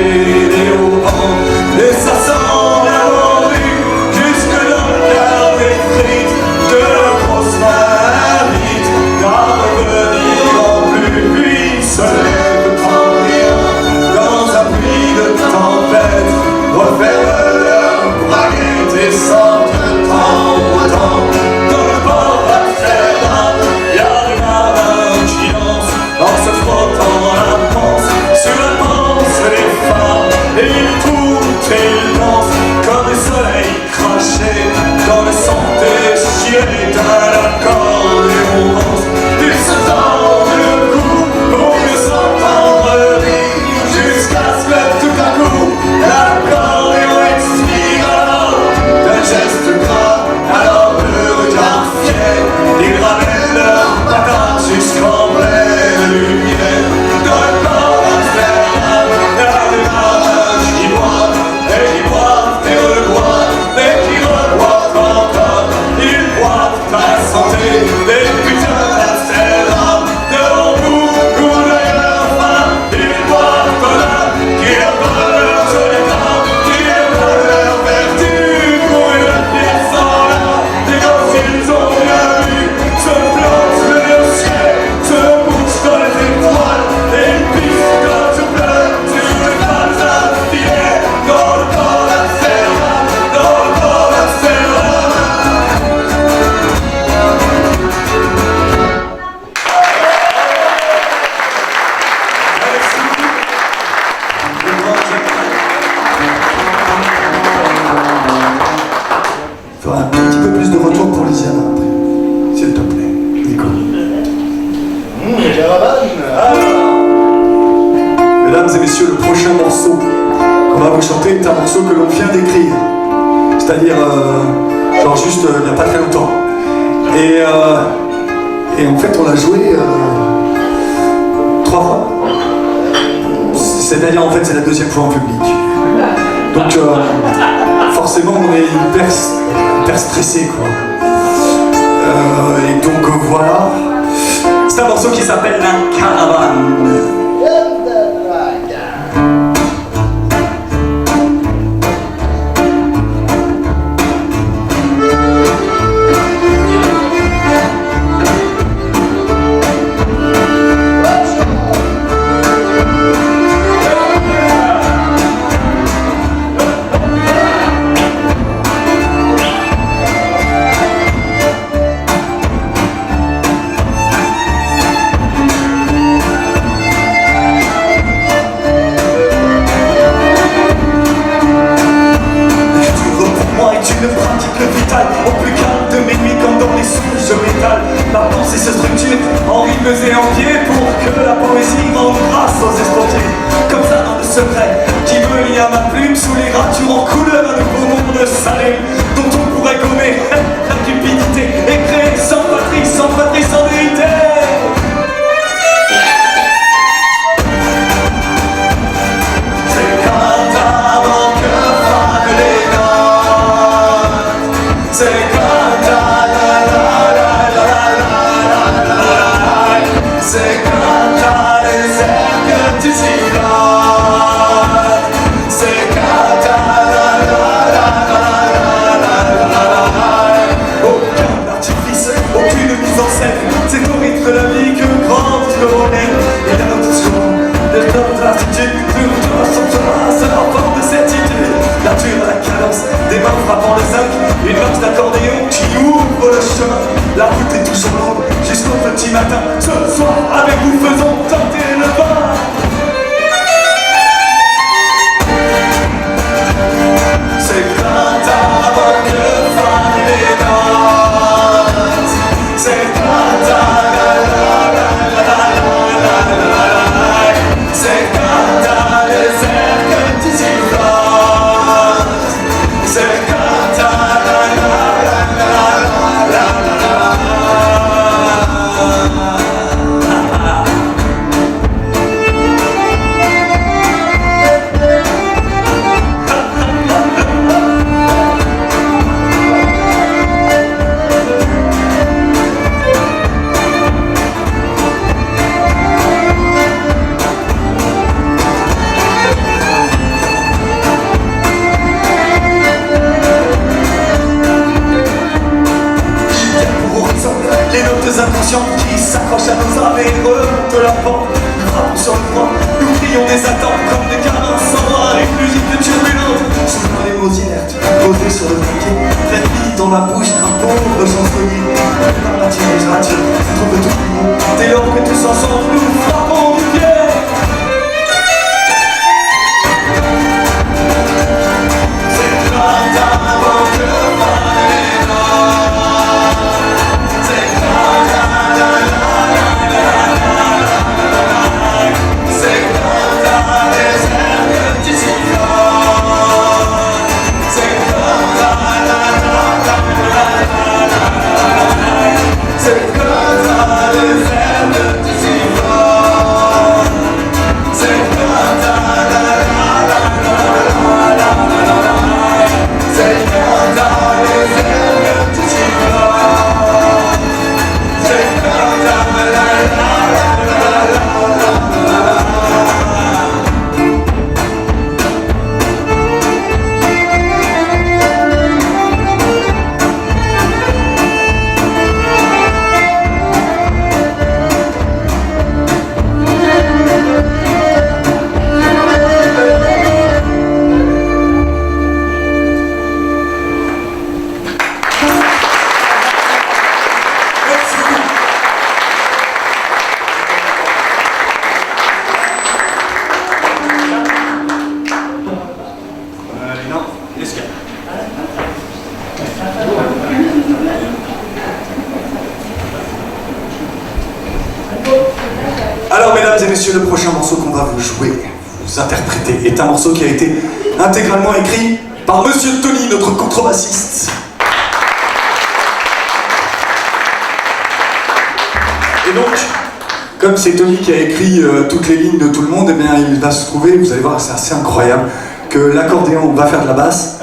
les haubans, et ça sent la morue jusque dans le cœur des frites de la grosse marmite, à revenir en plus, puis se lève en rien dans un pluie de tempête, referme leur braguette et sortent de temps en temps. Dans le port d'Amsterdam, y a des marins qui dansent en se frottant la panse sur la panse des femmes, et ils tournent et ils dansent comme le soleil craché dans le sang déchiré d'un accordéon rose. Ils se tendent le cou pour mieux s'entendre rire, jusqu'à ce que tout à coup l'accordéon expire alors d'un geste gras, alors le regard fier, ils ramènent leurs patates jusqu'en pleine lumière. Dans le port d'Amsterdam, il y a des marins qui boivent et reboivent et qui reboivent encore. Ils boivent à la santé des putains d'Amsterdam, de Hambourg ou d'ailleurs, enfin, ils boivent là, qui leur donnent leur joli temps, qui leur donnent leur vertu pour une pièce en l'air. Les gosses, ils ont bien vu, se plantent le ciel, se mouchent dans les étoiles, et ils pissent quand je pleure sur les femmes infidèles. Dans le port d'Amsterdam, dans le port d'Amsterdam. Il faudra un petit peu plus de retour pour Lisiane après. S'il te plaît, Nico. Mesdames et messieurs, le prochain morceau qu'on va vous chanter est un morceau que l'on vient d'écrire. C'est-à-dire, genre juste il n'y a pas très longtemps. Et en fait, on l'a joué 3 fois. C'est-à-dire, en fait, c'est la 2e fois en public. Donc, forcément, on est hyper stressé, quoi. Et donc, voilà. C'est un morceau qui s'appelle La Caravane. fautes inconscientes qui s'accrochent à nos âmes et remontent la pente. Nous frappons sur le froid, nous crions des attentes comme des gamins sans droit, les fusils de turbulentes. Souvenons les mots inertes, posés sur le papier, réplis dans la bouche d'un pauvre chansonnier. Par la littérature, trouve tout le monde, dès lors que tous ensemble nous frappons du pied. Alors mesdames et messieurs, le prochain morceau qu'on va vous jouer, vous interpréter, est un morceau qui a été intégralement écrit par Monsieur Tony, notre contrebassiste. Et donc, comme c'est Tony qui a écrit toutes les lignes de tout le monde, eh bien il va se trouver, vous allez voir, c'est assez incroyable, que l'accordéon va faire de la basse,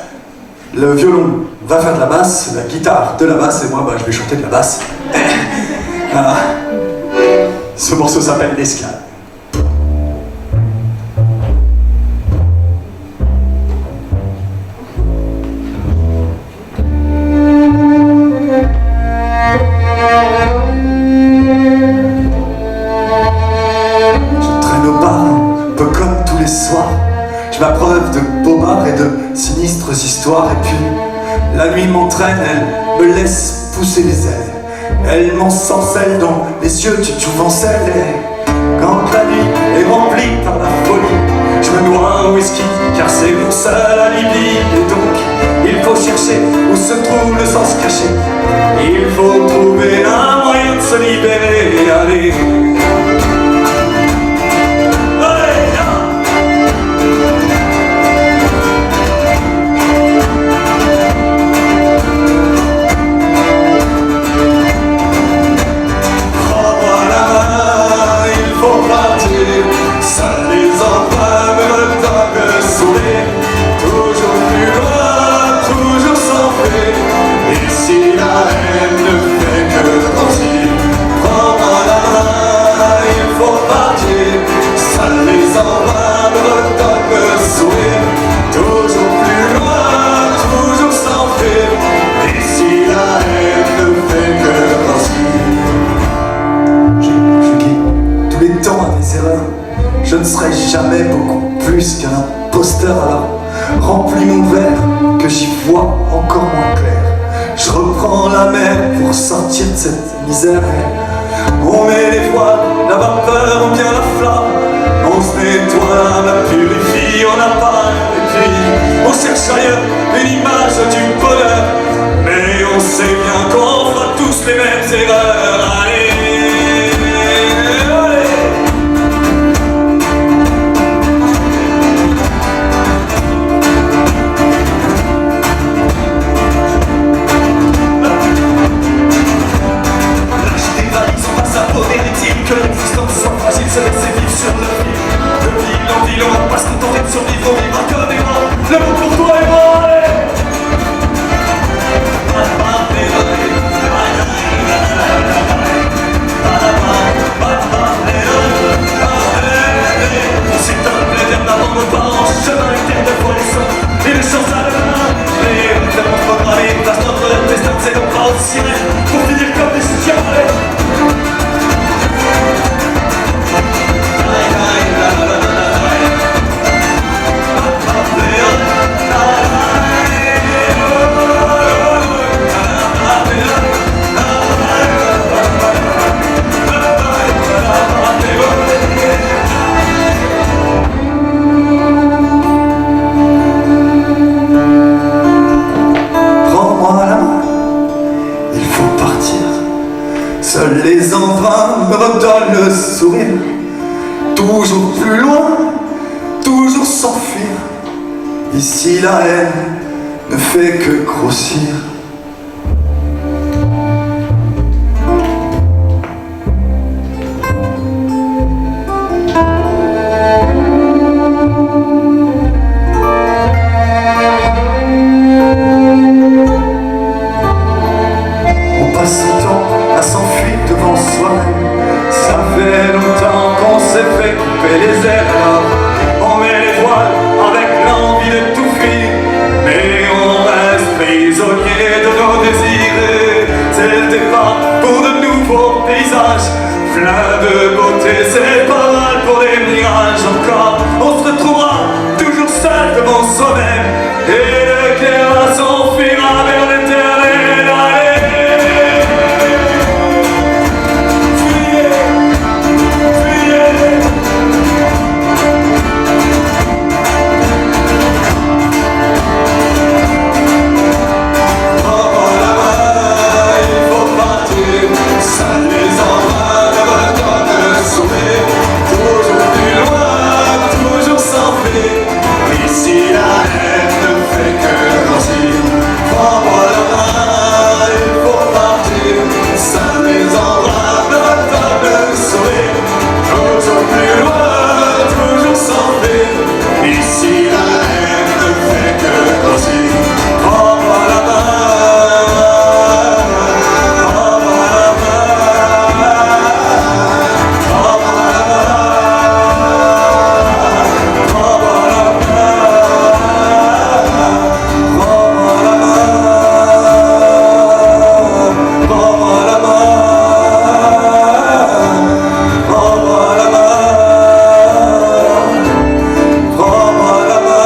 le violon va faire de la basse, la guitare de la basse, et moi je vais chanter de la basse. Voilà. Ce morceau s'appelle L'esclave. Je traîne au bar, un peu comme tous les soirs. Je m'abreuve de bobards et de sinistres histoires. Et puis, la nuit m'entraîne, elle me laisse pousser les ailes. Elle m'ensorcelle dans les yeux du jouvencelle. Et quand la nuit est remplie par la folie, je me noie un whisky car c'est mon seul alibi. Et donc il faut chercher où se trouve le sens caché. Il faut trouver un moyen de se libérer. Allez, je ne serai jamais beaucoup plus qu'un imposteur. Alors remplis mon verre que j'y vois encore moins clair. Je reprends la mer pour sortir de cette misère. On met les voiles, la vapeur, on vient la flamme. On se nettoie, on la purifie, on n'a pas. Et puis on cherche ailleurs une image du bonheur. Mais on sait bien qu'on fera tous les mêmes erreurs. Allez, que l'existence soit fragile, se laisser vivre sur le fil. De ville en ville, on va pas se contenter de survivre, on vivra comme des morts. Le monde pour toi et moi, allez. On s'étonne, les verbes avant nos parents, chemin éternel de fois les sons, et les chances à demain. Et on fait mon programme, passe notre destin, c'est nos bras aux sirènes, pour finir comme des chiens. en vain me redonnent le sourire. Toujours plus loin, toujours s'enfuir. Ici la haine ne fait que grossir. On passe son temps à s'enfuir devant soi-même. Ça fait longtemps qu'on s'est fait couper les ailes. On met les voiles avec l'envie de tout fuir, mais on reste prisonnier de nos désirs. Et c'est le départ pour de nouveaux paysages pleins de beauté. C'est pas mal pour des mirages. Encore on se retrouvera toujours seul devant soi-même, et le cœur s'enfuira vers l'éternel. Allez, fuyez, fuyez. Oh là-bas, il faut partir. Ça les envoie de retour de sauver. Toujours plus loin, toujours sans paix. Ici la haine ne fait que grossir. Prends-moi la main, il faut partir. Ça les envoie de retour de sauver. Toujours plus loin, toujours sans paix. Ici la haine ne fait que grossir. Prends-moi la main, prends-moi la main, prends-moi la main, prends-moi la main, prends-moi la main, prends-moi la main, prends-moi la main.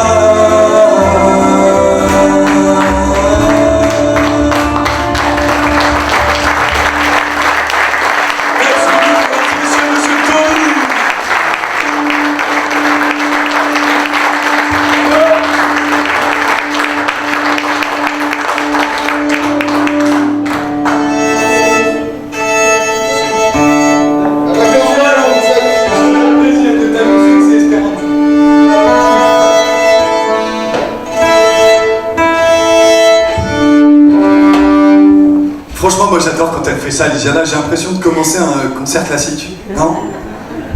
Franchement, moi j'adore quand elle fait ça, Ligiana. J'ai l'impression de commencer un concert classique. Non?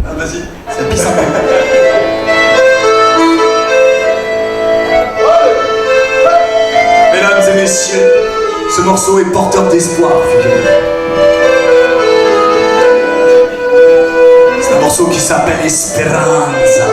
Ah, vas-y. Ça pisse un peu. Mesdames et messieurs, ce morceau est porteur d'espoir, figurez-vous. C'est un morceau qui s'appelle Esperanza.